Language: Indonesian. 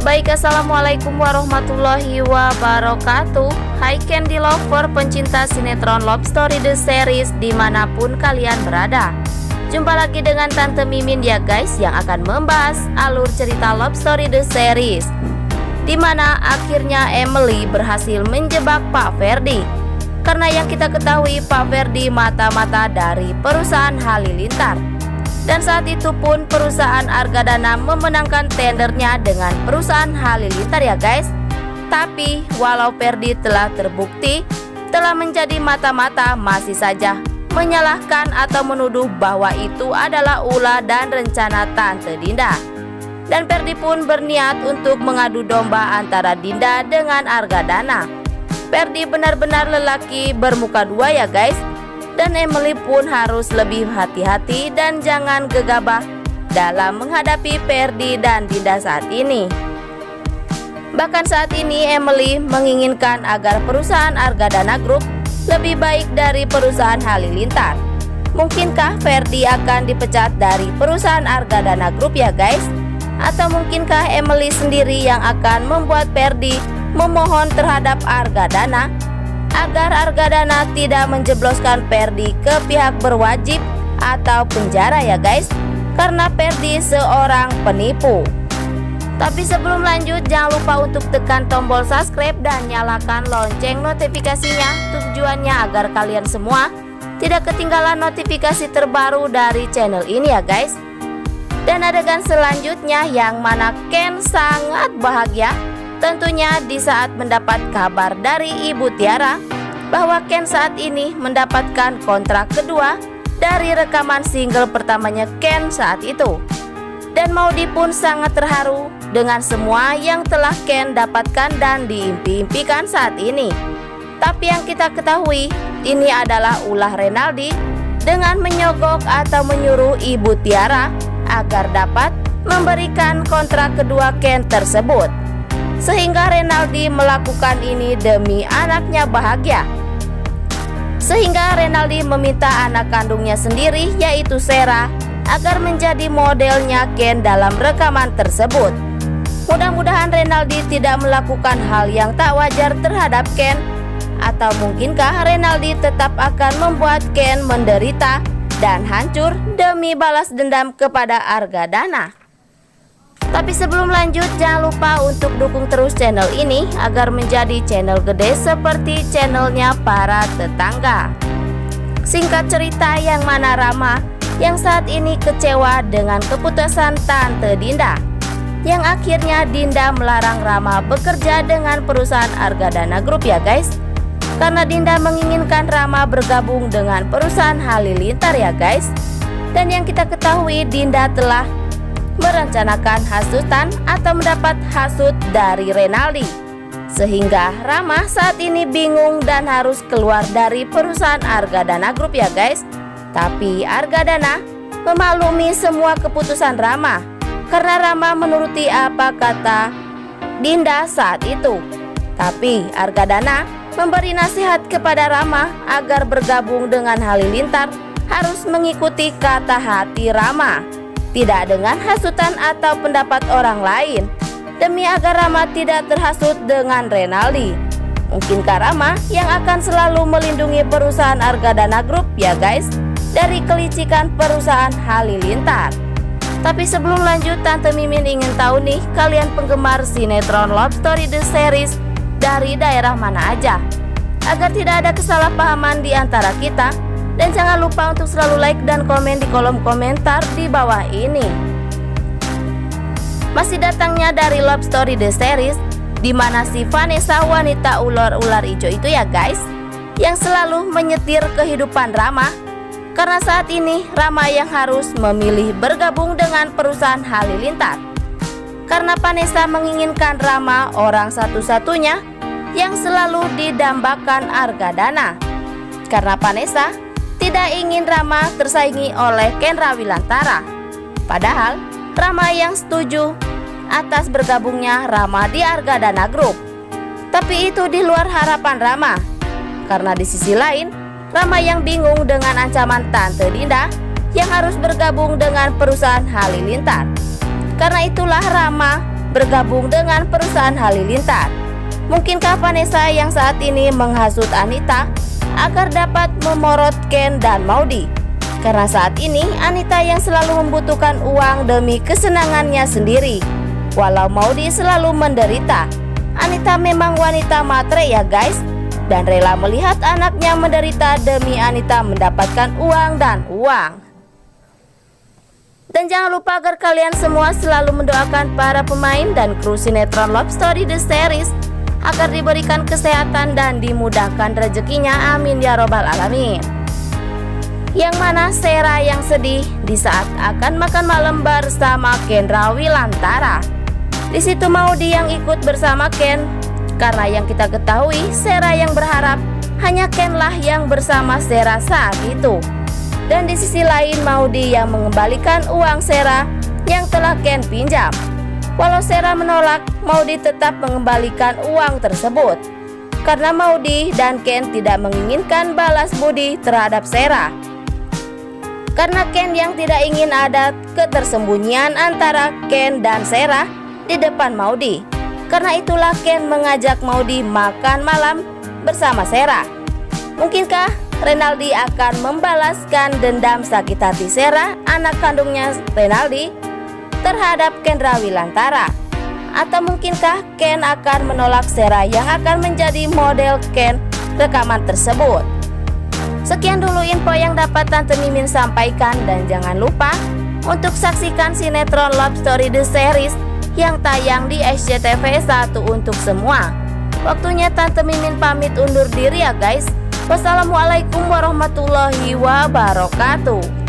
Baik, assalamualaikum warahmatullahi wabarakatuh. Hai Candy Lover, pencinta sinetron Love Story The Series dimanapun kalian berada. Jumpa lagi dengan Tante Mimin ya guys, yang akan membahas alur cerita Love Story The Series, dimana akhirnya Emily berhasil menjebak Pak Ferdi. Karena yang kita ketahui, Pak Ferdi mata-mata dari perusahaan Halilintar. Dan saat itu pun perusahaan Argadana memenangkan tendernya dengan perusahaan Halilintar ya guys. Tapi walau Ferdi telah terbukti telah menjadi mata-mata, masih saja menyalahkan atau menuduh bahwa itu adalah ulah dan rencana Tante Dinda. Dan Ferdi pun berniat untuk mengadu domba antara Dinda dengan Argadana. Ferdi benar-benar lelaki bermuka dua ya guys. Dan Emily pun harus lebih hati-hati dan jangan gegabah dalam menghadapi Ferdi dan Dinda saat ini. Bahkan saat ini Emily menginginkan agar perusahaan Argadana Group lebih baik dari perusahaan Halilintar. Mungkinkah Ferdi akan dipecat dari perusahaan Argadana Group ya guys? Atau mungkinkah Emily sendiri yang akan membuat Ferdi memohon terhadap Argadana agar Argadana tidak menjebloskan Ferdi ke pihak berwajib atau penjara ya guys, karena Ferdi seorang penipu. Tapi sebelum lanjut, jangan lupa untuk tekan tombol subscribe dan nyalakan lonceng notifikasinya, tujuannya agar kalian semua tidak ketinggalan notifikasi terbaru dari channel ini ya guys. Dan adegan selanjutnya yang mana Ken sangat bahagia tentunya di saat mendapat kabar dari Ibu Tiara bahwa Ken saat ini mendapatkan kontrak kedua dari rekaman single pertamanya Ken saat itu. Dan Maudy pun sangat terharu dengan semua yang telah Ken dapatkan dan diimpi-impikan saat ini. Tapi yang kita ketahui, ini adalah ulah Renaldi dengan menyogok atau menyuruh Ibu Tiara agar dapat memberikan kontrak kedua Ken tersebut. Sehingga Renaldi melakukan ini demi anaknya bahagia. Sehingga Renaldi meminta anak kandungnya sendiri yaitu Sera agar menjadi modelnya Ken dalam rekaman tersebut. Mudah-mudahan Renaldi tidak melakukan hal yang tak wajar terhadap Ken. Atau mungkinkah Renaldi tetap akan membuat Ken menderita dan hancur demi balas dendam kepada Argadana. Tapi sebelum lanjut, jangan lupa untuk dukung terus channel ini agar menjadi channel gede seperti channelnya para tetangga. Singkat cerita, yang mana Rama yang saat ini kecewa dengan keputusan Tante Dinda, yang akhirnya Dinda melarang Rama bekerja dengan perusahaan Argadana Group ya guys. Karena Dinda menginginkan Rama bergabung dengan perusahaan Halilintar ya guys. Dan yang kita ketahui, Dinda telah merencanakan hasutan atau mendapat hasut dari Renaldi, sehingga Rama saat ini bingung dan harus keluar dari perusahaan Argadana Group ya guys. Tapi Argadana memaklumi semua keputusan Rama karena Rama menuruti apa kata Dinda saat itu. Tapi Argadana memberi nasihat kepada Rama agar bergabung dengan Halilintar harus mengikuti kata hati Rama, tidak dengan hasutan atau pendapat orang lain, demi agar Rama tidak terhasut dengan Renaldi. Mungkinkah Rama yang akan selalu melindungi perusahaan Argadana Group ya guys dari kelicikan perusahaan Halilintar. Tapi sebelum lanjut, Tante Mimin ingin tahu nih, kalian penggemar sinetron Love Story The Series dari daerah mana aja, agar tidak ada kesalahpahaman di antara kita. Dan jangan lupa untuk selalu like dan komen di kolom komentar di bawah ini. Masih datangnya dari Love Story The Series, dimana si Vanessa wanita ular-ular hijau itu ya guys, yang selalu menyetir kehidupan Rama. Karena saat ini Rama yang harus memilih bergabung dengan perusahaan Halilintar. Karena Vanessa menginginkan Rama orang satu-satunya yang selalu didambakan Argadana. Karena Vanessa tidak ingin Rama tersaingi oleh Ken Rawilantara. Padahal Rama yang setuju atas bergabungnya Rama di Argadana Group. Tapi itu di luar harapan Rama. Karena di sisi lain, Rama yang bingung dengan ancaman Tante Dinda yang harus bergabung dengan perusahaan Halilintar. Karena itulah Rama bergabung dengan perusahaan Halilintar. Mungkinkah Vanessa yang saat ini menghasut Anita agar dapat memorot Ken dan Maudy? Karena saat ini Anita yang selalu membutuhkan uang demi kesenangannya sendiri, walau Maudy selalu menderita. Anita memang wanita matre ya guys, dan rela melihat anaknya menderita demi Anita mendapatkan uang dan uang. Dan jangan lupa agar kalian semua selalu mendoakan para pemain dan kru sinetron Love Story The Series agar diberikan kesehatan dan dimudahkan rezekinya, amin ya robbal alamin. Yang mana Sera yang sedih di saat akan makan malam bersama Ken Rawilantara. Di situ Maudy yang ikut bersama Ken, karena yang kita ketahui Sera yang berharap hanya Ken lah yang bersama Sera saat itu. Dan di sisi lain Maudy yang mengembalikan uang Sera yang telah Ken pinjam. Walau Sera menolak, Maudy tetap mengembalikan uang tersebut karena Maudy dan Ken tidak menginginkan balas budi terhadap Sera. Karena Ken yang tidak ingin ada ketersembunyian antara Ken dan Sera di depan Maudy. Karena itulah Ken mengajak Maudy makan malam bersama Sera. Mungkinkah Renaldi akan membalaskan dendam sakit hati Sera, anak kandungnya Renaldi, terhadap Ken Rawilantara? Atau mungkinkah Ken akan menolak Sera yang akan menjadi model Ken rekaman tersebut? Sekian dulu info yang dapat Tante Mimin sampaikan, dan jangan lupa untuk saksikan sinetron Love Story The Series yang tayang di SCTV 1 untuk semua. Waktunya Tante Mimin pamit undur diri ya guys. Wassalamualaikum warahmatullahi wabarakatuh.